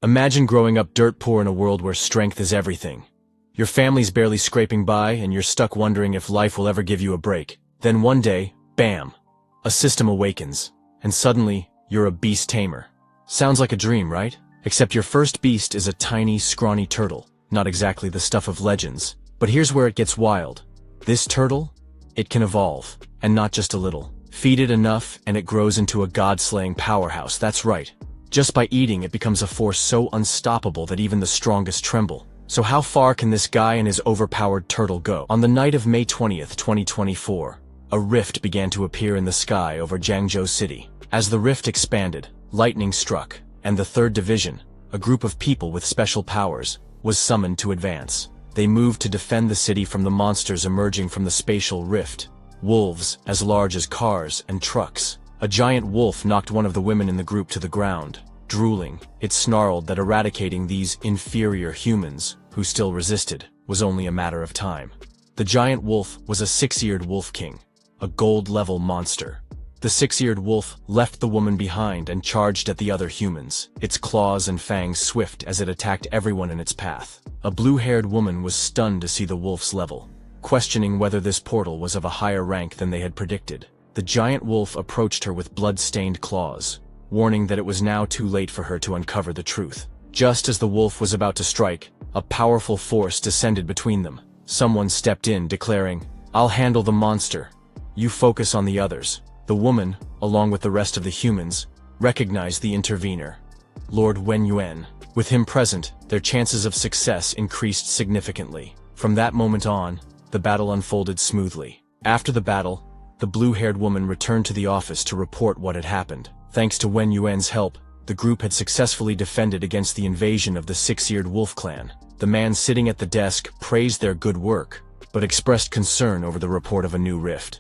Imagine growing up dirt poor in a world where strength is everything. Your family's barely scraping by, and you're stuck wondering if life will ever give you a break. Then one day, bam! A system awakens, and suddenly, you're a beast tamer. Sounds like a dream, right? Except your first beast is a tiny, scrawny turtle. Not exactly the stuff of legends. But here's where it gets wild. This turtle? It can evolve, and not just a little. Feed it enough, and it grows into a god-slaying powerhouse, that's right. Just by eating, it becomes a force so unstoppable that even the strongest tremble. So how far can this guy and his overpowered turtle go? On the night of May 20th, 2024, a rift began to appear in the sky over Jiangzhou City. As the rift expanded, lightning struck, and the 3rd Division, a group of people with special powers, was summoned to advance. They moved to defend the city from the monsters emerging from the spatial rift. Wolves, as large as cars and trucks. A giant wolf knocked one of the women in the group to the ground. Drooling, it snarled that eradicating these inferior humans, who still resisted, was only a matter of time. The giant wolf was a 6-eared wolf king, a gold-level monster. The 6-eared wolf left the woman behind and charged at the other humans, its claws and fangs swift as it attacked everyone in its path. A blue-haired woman was stunned to see the wolf's level, questioning whether this portal was of a higher rank than they had predicted. The giant wolf approached her with blood-stained claws, warning that it was now too late for her to uncover the truth. Just as the wolf was about to strike, a powerful force descended between them. Someone stepped in, declaring, "I'll handle the monster. You focus on the others." The woman, along with the rest of the humans, recognized the intervener, Lord Wen Yuan. With him present, their chances of success increased significantly. From that moment on, the battle unfolded smoothly. After the battle, the blue-haired woman returned to the office to report what had happened. Thanks to Wen Yuan's help, the group had successfully defended against the invasion of the 6-eared wolf clan. The man sitting at the desk praised their good work, but expressed concern over the report of a new rift.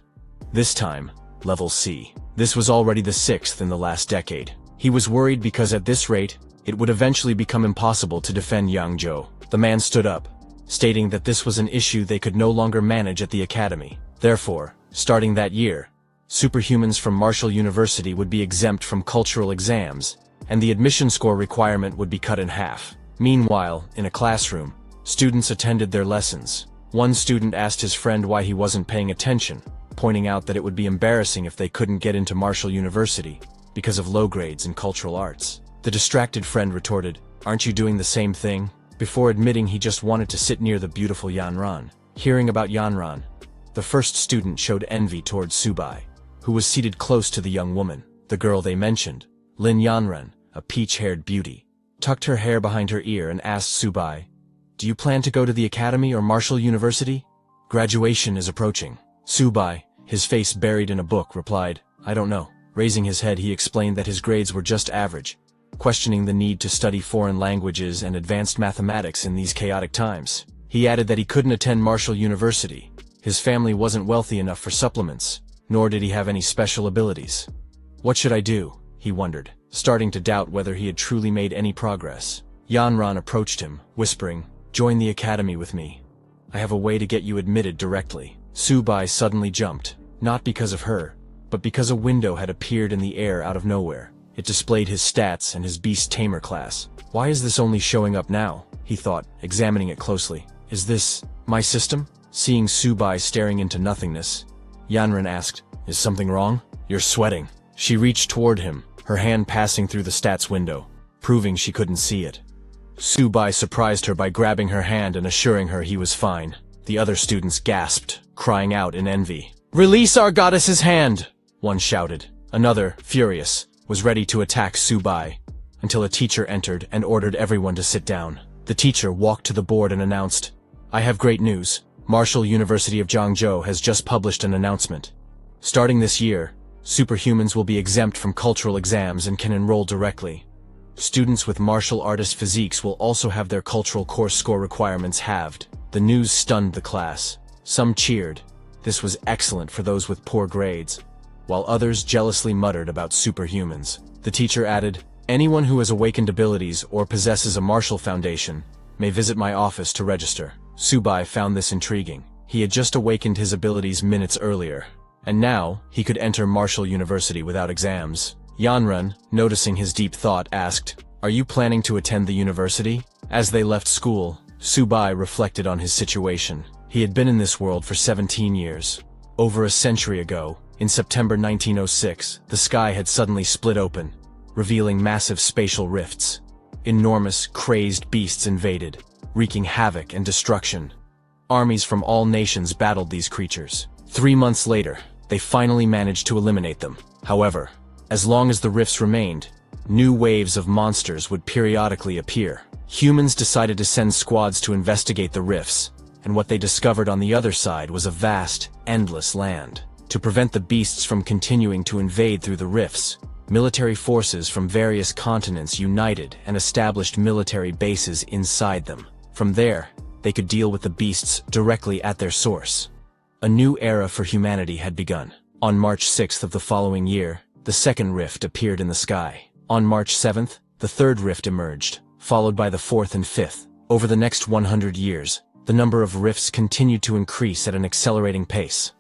This time, Level C. This was already the 6th in the last decade. He was worried because at this rate, it would eventually become impossible to defend Yangzhou. The man stood up, stating that this was an issue they could no longer manage at the academy. Therefore, starting that year, superhumans from Marshall University would be exempt from cultural exams, and the admission score requirement would be cut in half. Meanwhile, in a classroom, students attended their lessons. One student asked his friend why he wasn't paying attention, pointing out that it would be embarrassing if they couldn't get into Marshall University because of low grades in cultural arts. The distracted friend retorted, "Aren't you doing the same thing?" before admitting he just wanted to sit near the beautiful Yanran. Hearing about Yanran, the first student showed envy towards Subai, who was seated close to the young woman. The girl they mentioned, Lin Yanran, a peach-haired beauty, tucked her hair behind her ear and asked Subai, "Do you plan to go to the academy or Marshall University? Graduation is approaching." Subai, his face buried in a book, replied, "I don't know." Raising his head, he explained that his grades were just average, questioning the need to study foreign languages and advanced mathematics in these chaotic times. He added that he couldn't attend Marshall University. His family wasn't wealthy enough for supplements, nor did he have any special abilities. What should I do? He wondered, starting to doubt whether he had truly made any progress. Yanran approached him, whispering, "Join the academy with me. I have a way to get you admitted directly." Subai suddenly jumped, not because of her, but because a window had appeared in the air out of nowhere. It displayed his stats and his beast tamer class. "Why is this only showing up now?" he thought, examining it closely. "Is this my system?" Seeing Subai staring into nothingness, Yanran asked, "Is something wrong? You're sweating." She reached toward him, her hand passing through the stats window, proving she couldn't see it. Subai surprised her by grabbing her hand and assuring her he was fine. The other students gasped, crying out in envy. "Release our goddess's hand!" one shouted. Another, furious, was ready to attack Subai, until a teacher entered and ordered everyone to sit down. The teacher walked to the board and announced, "I have great news. Marshall University of Jiangzhou has just published an announcement. Starting this year, superhumans will be exempt from cultural exams and can enroll directly. Students with martial artist physiques will also have their cultural course score requirements halved." The news stunned the class. Some cheered. This was excellent for those with poor grades, while others jealously muttered about superhumans. The teacher added, "Anyone who has awakened abilities or possesses a martial foundation may visit my office to register." Subai found this intriguing. He had just awakened his abilities minutes earlier, and now he could enter Marshall University without exams. Yanran, noticing his deep thought, asked, Are you planning to attend the university? As they left school, Subai reflected on his situation. He had been in this world for 17 years. Over a century ago, in September 1906, the sky had suddenly split open, revealing massive spatial rifts. Enormous, crazed beasts invaded, wreaking havoc and destruction. Armies from all nations battled these creatures. 3 months later, they finally managed to eliminate them. However, as long as the rifts remained, new waves of monsters would periodically appear. Humans decided to send squads to investigate the rifts, and what they discovered on the other side was a vast, endless land. To prevent the beasts from continuing to invade through the rifts, military forces from various continents united and established military bases inside them. From there, they could deal with the beasts directly at their source. A new era for humanity had begun. On March 6th of the following year, the second rift appeared in the sky. On March 7th, the third rift emerged, followed by the fourth and fifth. Over the next 100 years, the number of rifts continued to increase at an accelerating pace.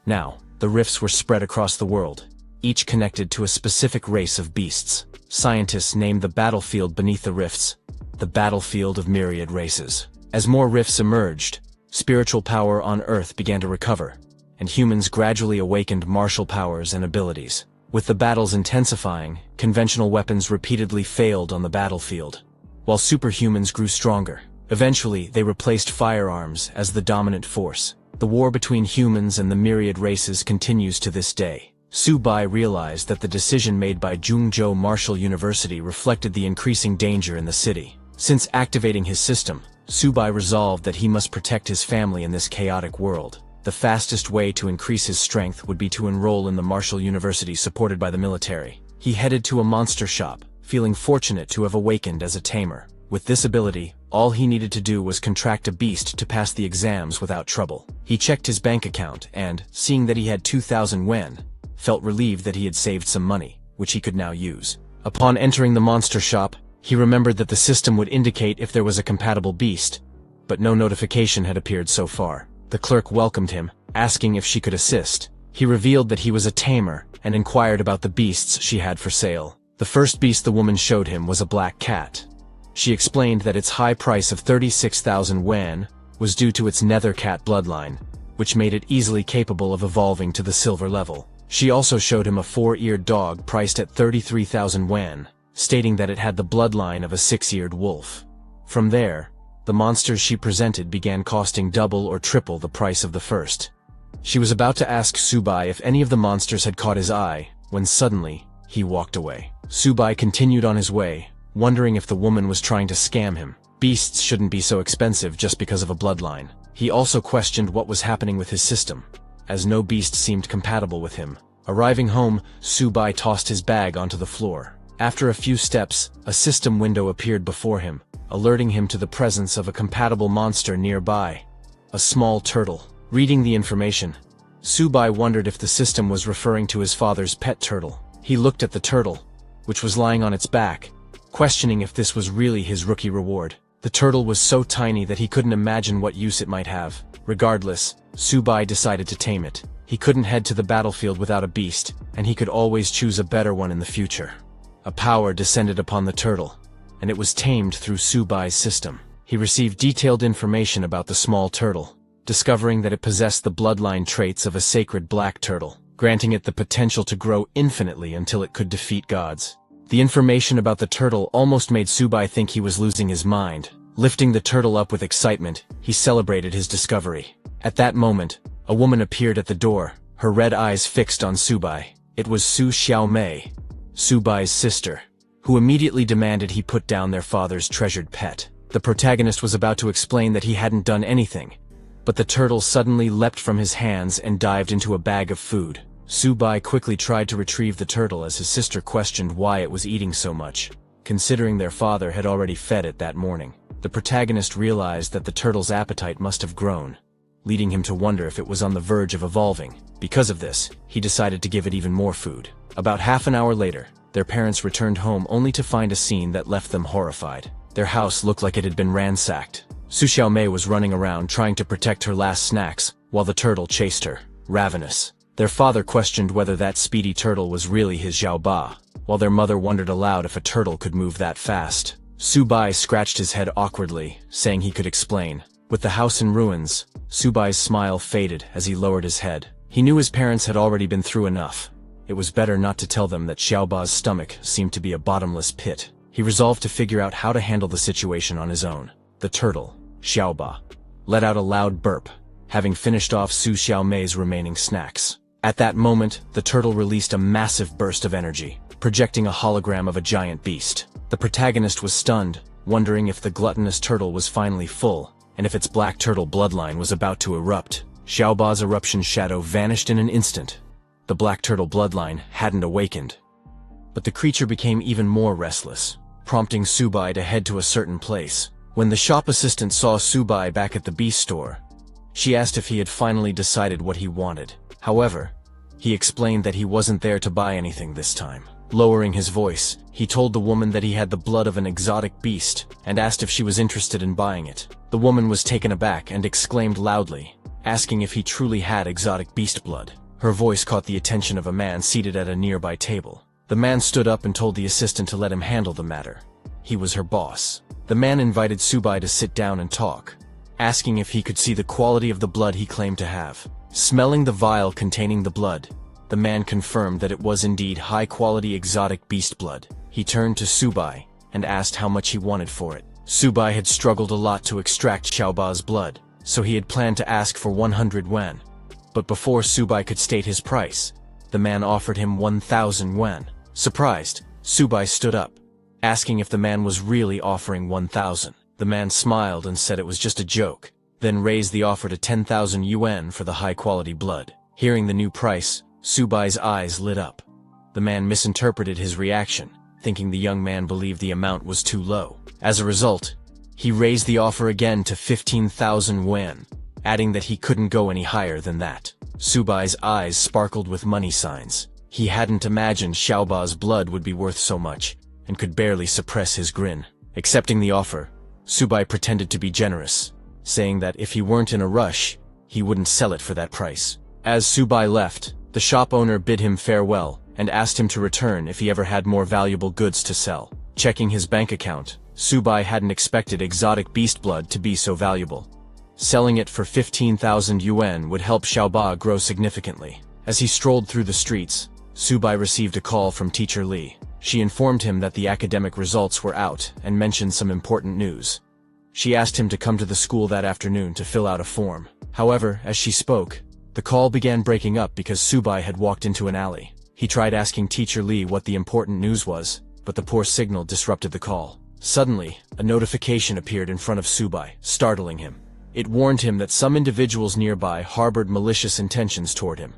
Now, the rifts were spread across the world, each connected to a specific race of beasts. Scientists named the battlefield beneath the rifts the battlefield of myriad races. As more rifts emerged, spiritual power on Earth began to recover, and humans gradually awakened martial powers and abilities. With the battles intensifying, conventional weapons repeatedly failed on the battlefield, while superhumans grew stronger. Eventually, they replaced firearms as the dominant force. The war between humans and the myriad races continues to this day. Subai realized that the decision made by Jungjo Martial University reflected the increasing danger in the city. Since activating his system, Subai resolved that he must protect his family in this chaotic world. The fastest way to increase his strength would be to enroll in the Martial University supported by the military. He headed to a monster shop, feeling fortunate to have awakened as a tamer. With this ability, all he needed to do was contract a beast to pass the exams without trouble. He checked his bank account and, seeing that he had 2,000 yen, felt relieved that he had saved some money, which he could now use. Upon entering the monster shop, he remembered that the system would indicate if there was a compatible beast, but no notification had appeared so far. The clerk welcomed him, asking if she could assist. He revealed that he was a tamer and inquired about the beasts she had for sale. The first beast the woman showed him was a black cat. She explained that its high price of 36,000 yen was due to its nether cat bloodline, which made it easily capable of evolving to the silver level. She also showed him a 4-eared dog priced at 33,000 yen, stating that it had the bloodline of a 6-eared wolf. From there, the monsters she presented began costing double or triple the price of the first. She was about to ask Subai if any of the monsters had caught his eye, when suddenly, he walked away. Subai continued on his way, wondering if the woman was trying to scam him. Beasts shouldn't be so expensive just because of a bloodline. He also questioned what was happening with his system, as no beast seemed compatible with him. Arriving home, Subai tossed his bag onto the floor. After a few steps, a system window appeared before him, alerting him to the presence of a compatible monster nearby. A small turtle. Reading the information, Subai wondered if the system was referring to his father's pet turtle. He looked at the turtle, which was lying on its back, questioning if this was really his rookie reward. The turtle was so tiny that he couldn't imagine what use it might have. Regardless, Subai decided to tame it. He couldn't head to the battlefield without a beast, and he could always choose a better one in the future. A power descended upon the turtle, and it was tamed through Subai's system. He received detailed information about the small turtle, discovering that it possessed the bloodline traits of a sacred black turtle, granting it the potential to grow infinitely until it could defeat gods. The information about the turtle almost made Subai think he was losing his mind. Lifting the turtle up with excitement, he celebrated his discovery. At that moment, a woman appeared at the door, her red eyes fixed on Subai. It was Su Xiaomei, Subai's sister, who immediately demanded he put down their father's treasured pet. The protagonist was about to explain that he hadn't done anything, but the turtle suddenly leapt from his hands and dived into a bag of food. Subai quickly tried to retrieve the turtle as his sister questioned why it was eating so much, considering their father had already fed it that morning. The protagonist realized that the turtle's appetite must have grown, leading him to wonder if it was on the verge of evolving. Because of this, he decided to give it even more food. About half an hour later, their parents returned home only to find a scene that left them horrified. Their house looked like it had been ransacked. Su Xiaomei was running around trying to protect her last snacks, while the turtle chased her, ravenous. Their father questioned whether that speedy turtle was really his Xiaoba, while their mother wondered aloud if a turtle could move that fast. Subai scratched his head awkwardly, saying he could explain. With the house in ruins, Subai's smile faded as he lowered his head. He knew his parents had already been through enough. It was better not to tell them that Xiaoba's stomach seemed to be a bottomless pit. He resolved to figure out how to handle the situation on his own. The turtle, Xiaoba, let out a loud burp, having finished off Su Xiaomei's remaining snacks. At that moment, the turtle released a massive burst of energy, projecting a hologram of a giant beast. The protagonist was stunned, wondering if the gluttonous turtle was finally full, and if its black turtle bloodline was about to erupt. Xiaoba's eruption shadow vanished in an instant. The black turtle bloodline hadn't awakened. But the creature became even more restless, prompting Subai to head to a certain place. When the shop assistant saw Subai back at the beast store, she asked if he had finally decided what he wanted. However, he explained that he wasn't there to buy anything this time. Lowering his voice, he told the woman that he had the blood of an exotic beast and asked if she was interested in buying it. The woman was taken aback and exclaimed loudly, asking if he truly had exotic beast blood. Her voice caught the attention of a man seated at a nearby table. The man stood up and told the assistant to let him handle the matter. He was her boss. The man invited Subai to sit down and talk, asking if he could see the quality of the blood he claimed to have. Smelling the vial containing the blood, the man confirmed that it was indeed high-quality exotic beast blood. He turned to Subai and asked how much he wanted for it. Subai had struggled a lot to extract Xiaoba's blood, so he had planned to ask for 100 yuan. But before Subai could state his price, the man offered him 1,000 yuan. Surprised, Subai stood up, asking if the man was really offering 1,000. The man smiled and said it was just a joke, then raised the offer to 10,000 yuan for the high-quality blood. Hearing the new price, Subai's eyes lit up. The man misinterpreted his reaction, thinking the young man believed the amount was too low. As a result, he raised the offer again to 15,000 yuan, adding that he couldn't go any higher than that. Subai's eyes sparkled with money signs. He hadn't imagined Xiaoba's blood would be worth so much, and could barely suppress his grin. Accepting the offer, Subai pretended to be generous, saying that if he weren't in a rush, he wouldn't sell it for that price. As Subai left, the shop owner bid him farewell and asked him to return if he ever had more valuable goods to sell. Checking his bank account, Subai hadn't expected exotic beast blood to be so valuable. Selling it for 15,000 yuan would help Xiaoba grow significantly. As he strolled through the streets, Subai received a call from Teacher Li. She informed him that the academic results were out and mentioned some important news. She asked him to come to the school that afternoon to fill out a form. However, as she spoke, the call began breaking up because Subai had walked into an alley. He tried asking Teacher Li what the important news was, but the poor signal disrupted the call. Suddenly, a notification appeared in front of Subai, startling him. It warned him that some individuals nearby harbored malicious intentions toward him.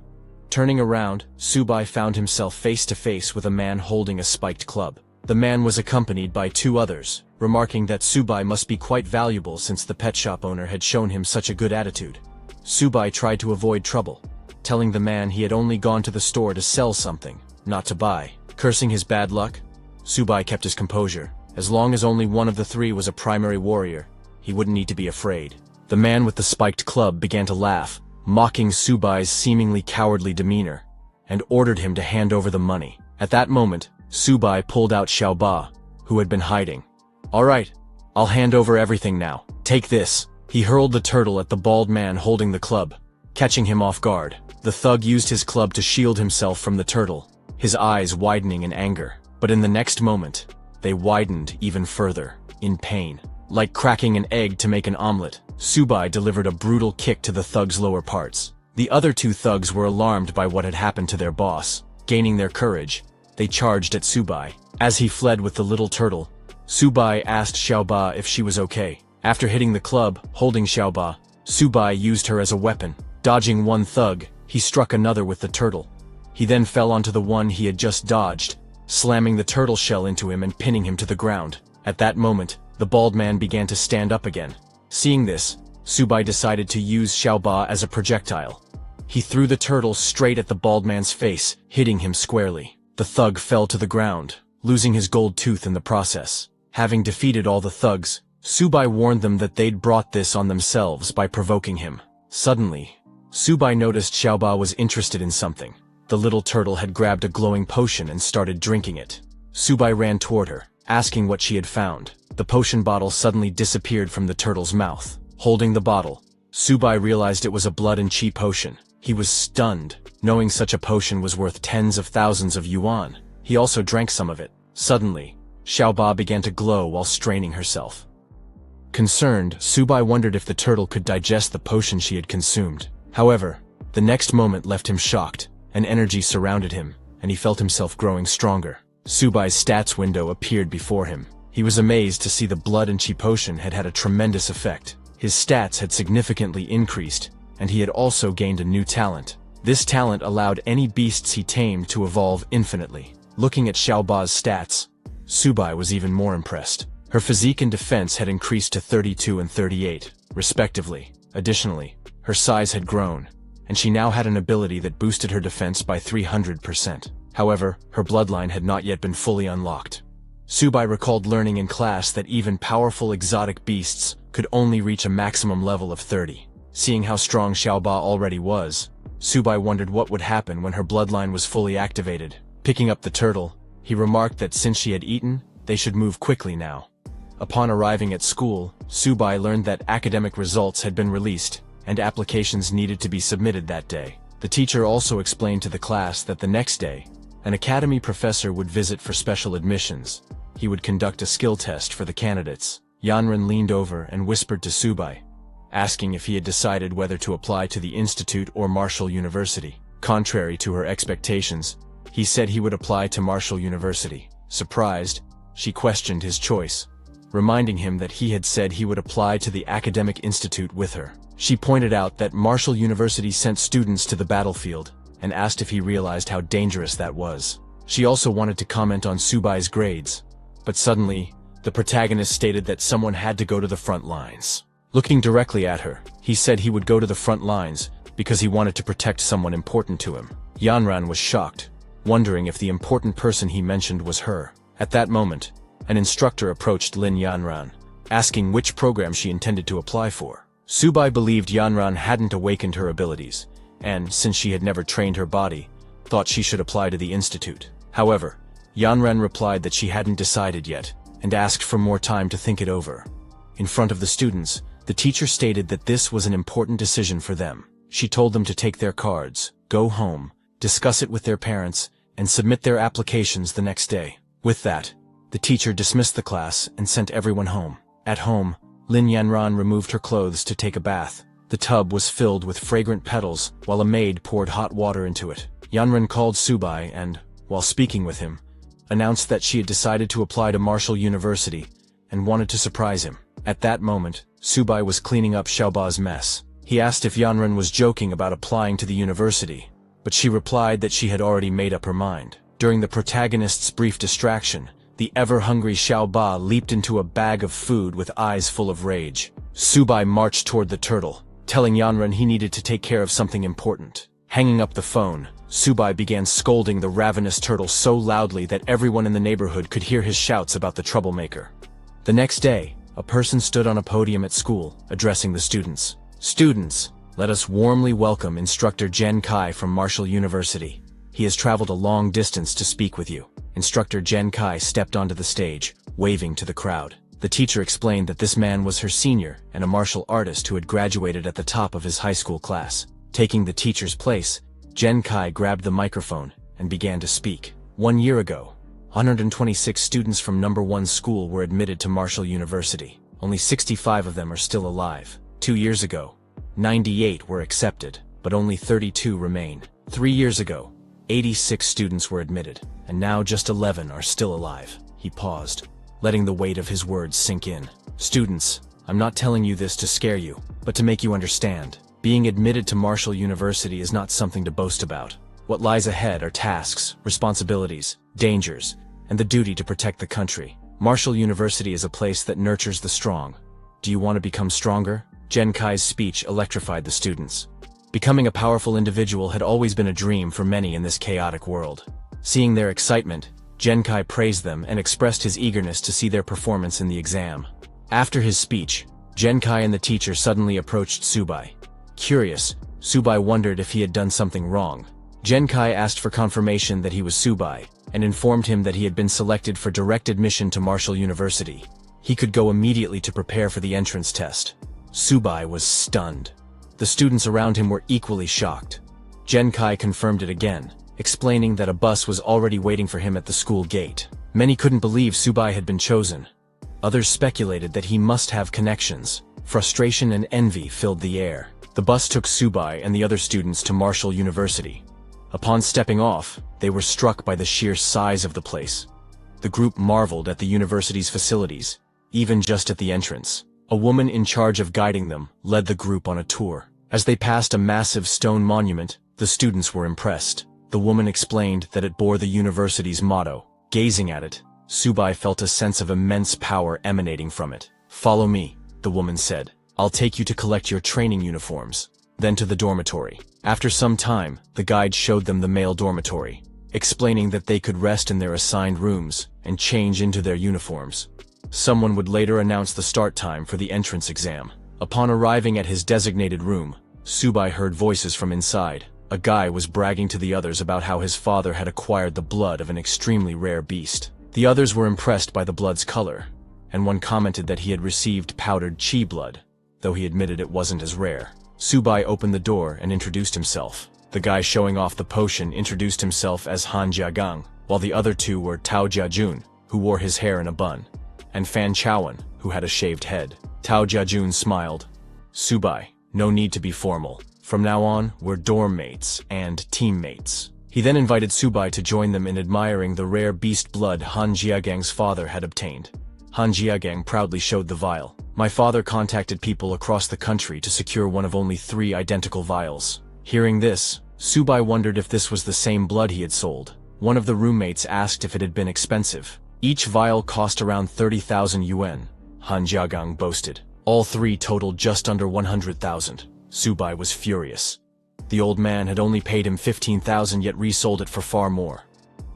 Turning around, Subai found himself face to face with a man holding a spiked club. The man was accompanied by two others, remarking that Subai must be quite valuable since the pet shop owner had shown him such a good attitude. Subai tried to avoid trouble, telling the man he had only gone to the store to sell something, not to buy. Cursing his bad luck, Subai kept his composure. As long as only one of the three was a primary warrior, he wouldn't need to be afraid. The man with the spiked club began to laugh, mocking Subai's seemingly cowardly demeanor, and ordered him to hand over the money. At that moment, Subai pulled out Xiaoba, who had been hiding. "All right, I'll hand over everything now. Take this." He hurled the turtle at the bald man holding the club, catching him off guard. The thug used his club to shield himself from the turtle, his eyes widening in anger. But in the next moment, they widened even further, in pain. Like cracking an egg to make an omelet, Subai delivered a brutal kick to the thug's lower parts. The other two thugs were alarmed by what had happened to their boss. Gaining their courage, they charged at Subai. As he fled with the little turtle, Subai asked Xiaoba if she was okay. After hitting the club, holding Xiaoba, Subai used her as a weapon. Dodging one thug, he struck another with the turtle. He then fell onto the one he had just dodged, slamming the turtle shell into him and pinning him to the ground. At that moment, the bald man began to stand up again. Seeing this, Subai decided to use Xiaoba as a projectile. He threw the turtle straight at the bald man's face, hitting him squarely. The thug fell to the ground, losing his gold tooth in the process. Having defeated all the thugs, Subai warned them that they'd brought this on themselves by provoking him. Suddenly, Subai noticed Xiaoba was interested in something. The little turtle had grabbed a glowing potion and started drinking it. Subai ran toward her, asking what she had found. The potion bottle suddenly disappeared from the turtle's mouth. Holding the bottle, Subai realized it was a blood and chi potion. He was stunned, knowing such a potion was worth tens of thousands of yuan. He also drank some of it. Suddenly, Xiaoba began to glow while straining herself. Concerned, Subai wondered if the turtle could digest the potion she had consumed. However, the next moment left him shocked. An energy surrounded him, and he felt himself growing stronger. Subai's stats window appeared before him. He was amazed to see the blood and chi potion had a tremendous effect. His stats had significantly increased, and he had also gained a new talent. This talent allowed any beasts he tamed to evolve infinitely. Looking at Xiaoba's stats, Subai was even more impressed. Her physique and defense had increased to 32 and 38, respectively. Additionally, her size had grown, and she now had an ability that boosted her defense by 300%. However, her bloodline had not yet been fully unlocked. Subai recalled learning in class that even powerful exotic beasts could only reach a maximum level of 30. Seeing how strong Xiaoba already was, Subai wondered what would happen when her bloodline was fully activated. Picking up the turtle, he remarked that since she had eaten, they should move quickly now. Upon arriving at school, Subai learned that academic results had been released, and applications needed to be submitted that day. The teacher also explained to the class that the next day, an academy professor would visit for special admissions. He would conduct a skill test for the candidates. Yanran leaned over and whispered to Subai, asking if he had decided whether to apply to the institute or Marshall University. Contrary to her expectations, he said he would apply to Marshall University. Surprised, she questioned his choice, reminding him that he had said he would apply to the academic institute with her. She pointed out that Marshall University sent students to the battlefield, and asked if he realized how dangerous that was. She also wanted to comment on Subai's grades, but suddenly, the protagonist stated that someone had to go to the front lines. Looking directly at her, he said he would go to the front lines because he wanted to protect someone important to him. Yanran was shocked, wondering if the important person he mentioned was her. At that moment, an instructor approached Lin Yanran, asking which program she intended to apply for. Subai believed Yanran hadn't awakened her abilities, and, since she had never trained her body, thought she should apply to the institute. However, Yanran replied that she hadn't decided yet, and asked for more time to think it over. In front of the students, the teacher stated that this was an important decision for them. She told them to take their cards, go home, discuss it with their parents, and submit their applications the next day. With that, the teacher dismissed the class and sent everyone home. At home, Lin Yanran removed her clothes to take a bath. The tub was filled with fragrant petals, while a maid poured hot water into it. Yanran called Subai and, while speaking with him, announced that she had decided to apply to Marshall University and wanted to surprise him. At that moment, Subai was cleaning up Xiaoba's mess. He asked if Yanran was joking about applying to the university, but she replied that she had already made up her mind. During the protagonist's brief distraction, the ever-hungry Xiaoba leaped into a bag of food with eyes full of rage. Subai marched toward the turtle, telling Yanran he needed to take care of something important. Hanging up the phone, Subai began scolding the ravenous turtle so loudly that everyone in the neighborhood could hear his shouts about the troublemaker. The next day, a person stood on a podium at school, addressing the students. "Students, let us warmly welcome Instructor Jen Kai from Marshall University. He has traveled a long distance to speak with you." Instructor Jen Kai stepped onto the stage, waving to the crowd. The teacher explained that this man was her senior and a martial artist who had graduated at the top of his high school class. Taking the teacher's place, Jen Kai grabbed the microphone and began to speak. 1 year ago, 126 students from number 1 school were admitted to Marshall University. Only 65 of them are still alive. 2 years ago, 98 were accepted, but only 32 remain. 3 years ago, 86 students were admitted, and now just 11 are still alive. He paused, letting the weight of his words sink in. "Students, I'm not telling you this to scare you, but to make you understand. Being admitted to Marshall University is not something to boast about. What lies ahead are tasks, responsibilities, dangers, and the duty to protect the country. Marshall University is a place that nurtures the strong. Do you want to become stronger?" Jen Kai's speech electrified the students. Becoming a powerful individual had always been a dream for many in this chaotic world. Seeing their excitement, Jen Kai praised them and expressed his eagerness to see their performance in the exam. After his speech, Jen Kai and the teacher suddenly approached Subai. Curious, Subai wondered if he had done something wrong. Genkai asked for confirmation that he was Subai, and informed him that he had been selected for direct admission to Marshall University. He could go immediately to prepare for the entrance test. Subai was stunned. The students around him were equally shocked. Genkai confirmed it again, explaining that a bus was already waiting for him at the school gate. Many couldn't believe Subai had been chosen. Others speculated that he must have connections. Frustration and envy filled the air. The bus took Subai and the other students to Marshall University. Upon stepping off, they were struck by the sheer size of the place. The group marveled at the university's facilities, even just at the entrance. A woman in charge of guiding them led the group on a tour. As they passed a massive stone monument, the students were impressed. The woman explained that it bore the university's motto. Gazing at it, Subai felt a sense of immense power emanating from it. "Follow me," the woman said. "I'll take you to collect your training uniforms." Then to the dormitory. After some time, the guide showed them the male dormitory, explaining that they could rest in their assigned rooms and change into their uniforms. Someone would later announce the start time for the entrance exam. Upon arriving at his designated room, Subai heard voices from inside. A guy was bragging to the others about how his father had acquired the blood of an extremely rare beast. The others were impressed by the blood's color, and one commented that he had received powdered chi blood, though he admitted it wasn't as rare. Subai opened the door and introduced himself. The guy showing off the potion introduced himself as Han Jiagang, while the other two were Tao Jiajun, who wore his hair in a bun, and Fan Chaowen, who had a shaved head. Tao Jiajun smiled. "Subai, no need to be formal. From now on, we're dorm mates and teammates." He then invited Subai to join them in admiring the rare beast blood Han Jiagang's father had obtained. Han Jiagang proudly showed the vial. "My father contacted people across the country to secure one of only 3 identical vials." Hearing this, Subai wondered if this was the same blood he had sold. One of the roommates asked if it had been expensive. "Each vial cost around 30,000 yuan, Han Jiagang boasted. "All 3 totaled just under 100,000. Subai was furious. The old man had only paid him 15,000 yet resold it for far more.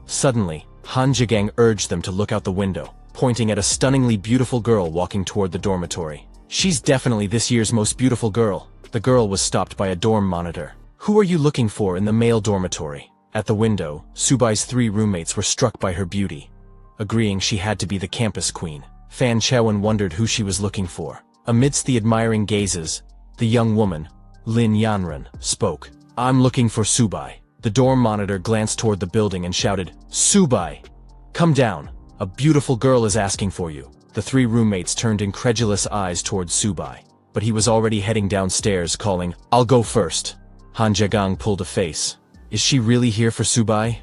Suddenly, Han Jiagang urged them to look out the window, pointing at a stunningly beautiful girl walking toward the dormitory. "She's definitely this year's most beautiful girl." The girl was stopped by a dorm monitor. "Who are you looking for in the male dormitory?" At the window, Subai's 3 roommates were struck by her beauty, agreeing she had to be the campus queen. Fan Chaowen wondered who she was looking for. Amidst the admiring gazes, the young woman, Lin Yanran, spoke. "I'm looking for Subai." The dorm monitor glanced toward the building and shouted, "Subai! Come down! A beautiful girl is asking for you." The 3 roommates turned incredulous eyes toward Subai, but he was already heading downstairs calling, "I'll go first." Han Jiagang pulled a face. "Is she really here for Subai?"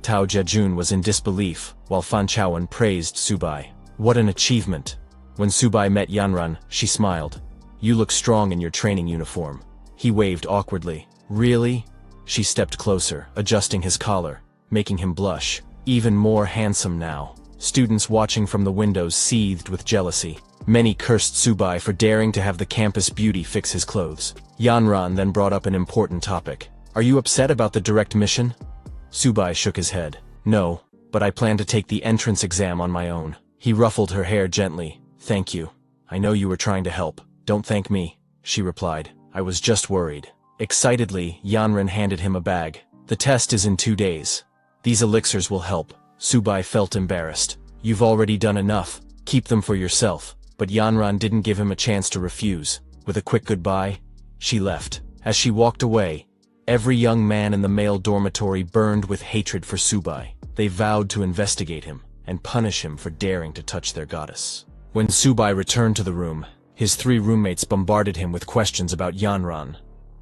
Tao Jiajun was in disbelief, while Fan Chaowen praised Subai. What an achievement! When Subai met Yanran, she smiled. "You look strong in your training uniform." He waved awkwardly. "Really?" She stepped closer, adjusting his collar, making him blush. Even more handsome now. Students watching from the windows seethed with jealousy. Many cursed Subai for daring to have the campus beauty fix his clothes. Yanran then brought up an important topic. "Are you upset about the direct mission?" Subai shook his head. "No, but I plan to take the entrance exam on my own." He ruffled her hair gently. "Thank you. I know you were trying to help." "Don't thank me," she replied. "I was just worried." Excitedly, Yanran handed him a bag. "The test is in 2 days. These elixirs will help." Subai felt embarrassed. "You've already done enough. Keep them for yourself." But Yanran didn't give him a chance to refuse. With a quick goodbye, she left. As she walked away, every young man in the male dormitory burned with hatred for Subai. They vowed to investigate him and punish him for daring to touch their goddess. When Subai returned to the room, his 3 roommates bombarded him with questions about Yanran.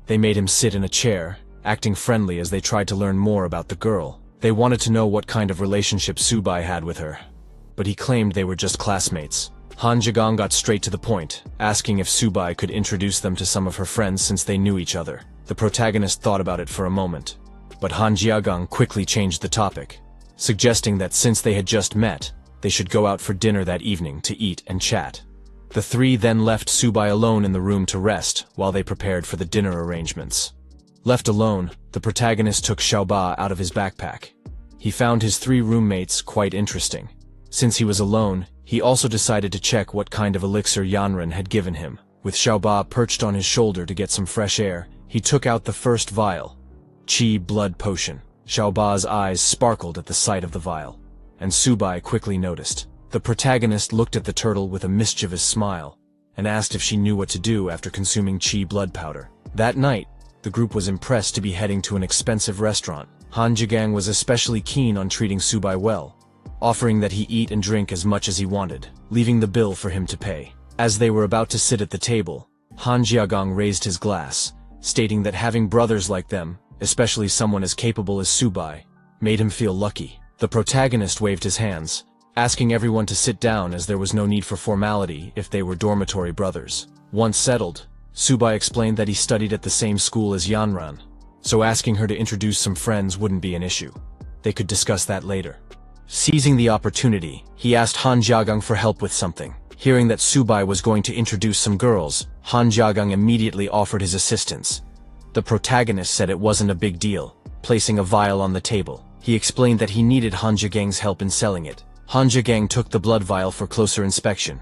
They made him sit in a chair, acting friendly as they tried to learn more about the girl. They wanted to know what kind of relationship Subai had with her, but he claimed they were just classmates. Han Jiagang got straight to the point, asking if Subai could introduce them to some of her friends since they knew each other. The protagonist thought about it for a moment, but Han Jiagang quickly changed the topic, suggesting that since they had just met, they should go out for dinner that evening to eat and chat. The 3 then left Subai alone in the room to rest while they prepared for the dinner arrangements. Left alone, the protagonist took Xiaoba out of his backpack. He found his 3 roommates quite interesting. Since he was alone, he also decided to check what kind of elixir Yanran had given him. With Xiaoba perched on his shoulder to get some fresh air, he took out the first vial. Qi blood potion. Xiaoba's eyes sparkled at the sight of the vial, and Subai quickly noticed. The protagonist looked at the turtle with a mischievous smile, and asked if she knew what to do after consuming Qi blood powder. That night, the group was impressed to be heading to an expensive restaurant. Han Jigang was especially keen on treating Subai well, offering that he eat and drink as much as he wanted, leaving the bill for him to pay. As they were about to sit at the table, Han Jiagang raised his glass, stating that having brothers like them, especially someone as capable as Subai, made him feel lucky. The protagonist waved his hands, asking everyone to sit down as there was no need for formality if they were dormitory brothers. Once settled, Subai explained that he studied at the same school as Yanran, so asking her to introduce some friends wouldn't be an issue. They could discuss that later. Seizing the opportunity, he asked Han Jiagang for help with something. Hearing that Subai was going to introduce some girls, Han Jiagang immediately offered his assistance. The protagonist said it wasn't a big deal, placing a vial on the table. He explained that he needed Han Jiagang's help in selling it. Han Jiagang took the blood vial for closer inspection,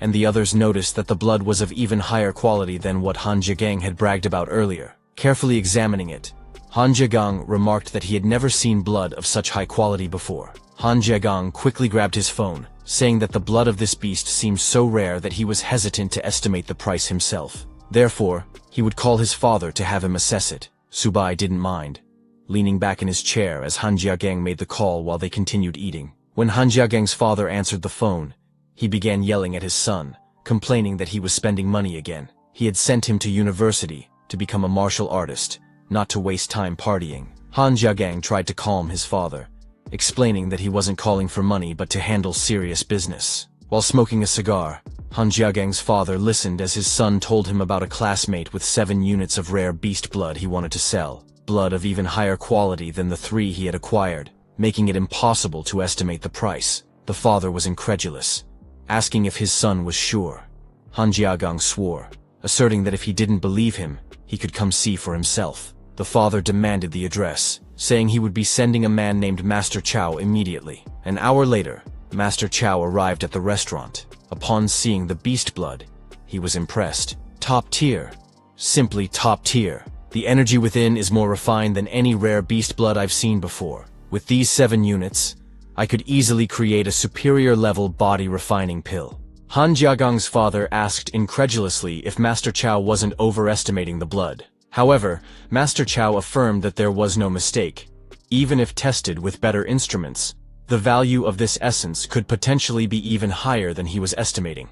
and the others noticed that the blood was of even higher quality than what Han Jiagang had bragged about earlier. Carefully examining it, Han Jiagang remarked that he had never seen blood of such high quality before. Han Jiagang quickly grabbed his phone, saying that the blood of this beast seemed so rare that he was hesitant to estimate the price himself. Therefore, he would call his father to have him assess it. Subai didn't mind, leaning back in his chair as Han Jiagang made the call while they continued eating. When Han Jiagang's father answered the phone, he began yelling at his son, complaining that he was spending money again. He had sent him to university to become a martial artist, not to waste time partying. Han Jiagang tried to calm his father, explaining that he wasn't calling for money but to handle serious business. While smoking a cigar, Han Jiagang's father listened as his son told him about a classmate with 7 units of rare beast blood he wanted to sell, blood of even higher quality than the 3 he had acquired, making it impossible to estimate the price. The father was incredulous, asking if his son was sure. Han Jiagang swore, asserting that if he didn't believe him, he could come see for himself. The father demanded the address, saying he would be sending a man named Master Chow immediately. An hour later, Master Chow arrived at the restaurant. Upon seeing the beast blood, he was impressed. Top tier. Simply top tier. The energy within is more refined than any rare beast blood I've seen before. With these 7 units, I could easily create a superior level body refining pill. Han Jiagang's father asked incredulously if Master Chow wasn't overestimating the blood. However, Master Chow affirmed that there was no mistake. Even if tested with better instruments, the value of this essence could potentially be even higher than he was estimating.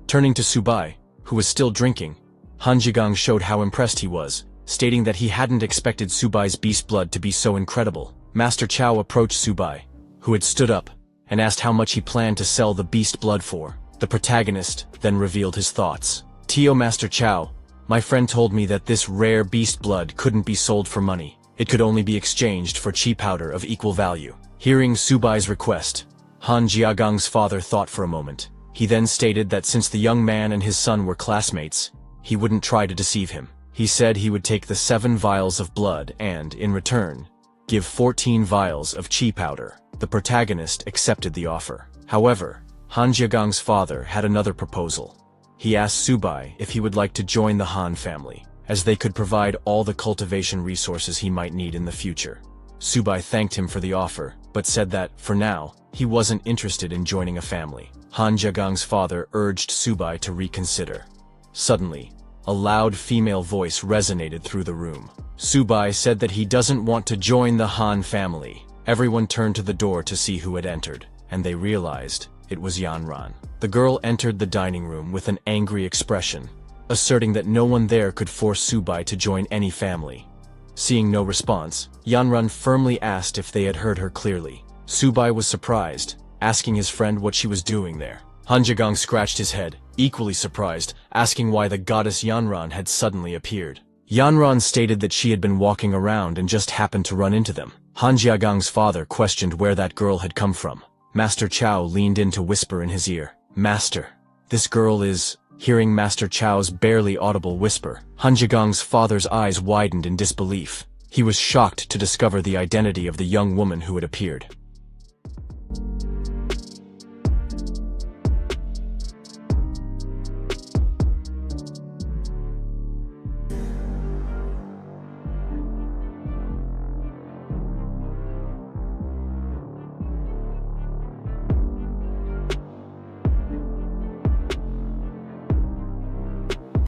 Turning to Subai, who was still drinking, Han Jiagang showed how impressed he was, stating that he hadn't expected Subai's beast blood to be so incredible. Master Chow approached Subai, who had stood up, and asked how much he planned to sell the beast blood for. The protagonist then revealed his thoughts. "Tio Master Chow, my friend told me that this rare beast blood couldn't be sold for money. It could only be exchanged for Qi powder of equal value." Hearing Subai's request, Han Jiagang's father thought for a moment. He then stated that since the young man and his son were classmates, he wouldn't try to deceive him. He said he would take the 7 vials of blood and, in return, give 14 vials of Qi powder. The protagonist accepted the offer. However, Han Jiagang's father had another proposal. He asked Subai if he would like to join the Han family, as they could provide all the cultivation resources he might need in the future. Subai thanked him for the offer, but said that, for now, he wasn't interested in joining a family. Han Jiagang's father urged Subai to reconsider. Suddenly, a loud female voice resonated through the room. Subai said that he doesn't want to join the Han family. Everyone turned to the door to see who had entered, and they realized it was Yanran. The girl entered the dining room with an angry expression, asserting that no one there could force Subai to join any family. Seeing no response, Yanran firmly asked if they had heard her clearly. Subai was surprised, asking his friend what she was doing there. Han Jiagang scratched his head, equally surprised, asking why the goddess Yanran had suddenly appeared. Yanran stated that she had been walking around and just happened to run into them. Han Jiagang's father questioned where that girl had come from. Master Chow leaned in to whisper in his ear, "Master, this girl is..." Hearing Master Chow's barely audible whisper, Han Jiagang's father's eyes widened in disbelief. He was shocked to discover the identity of the young woman who had appeared.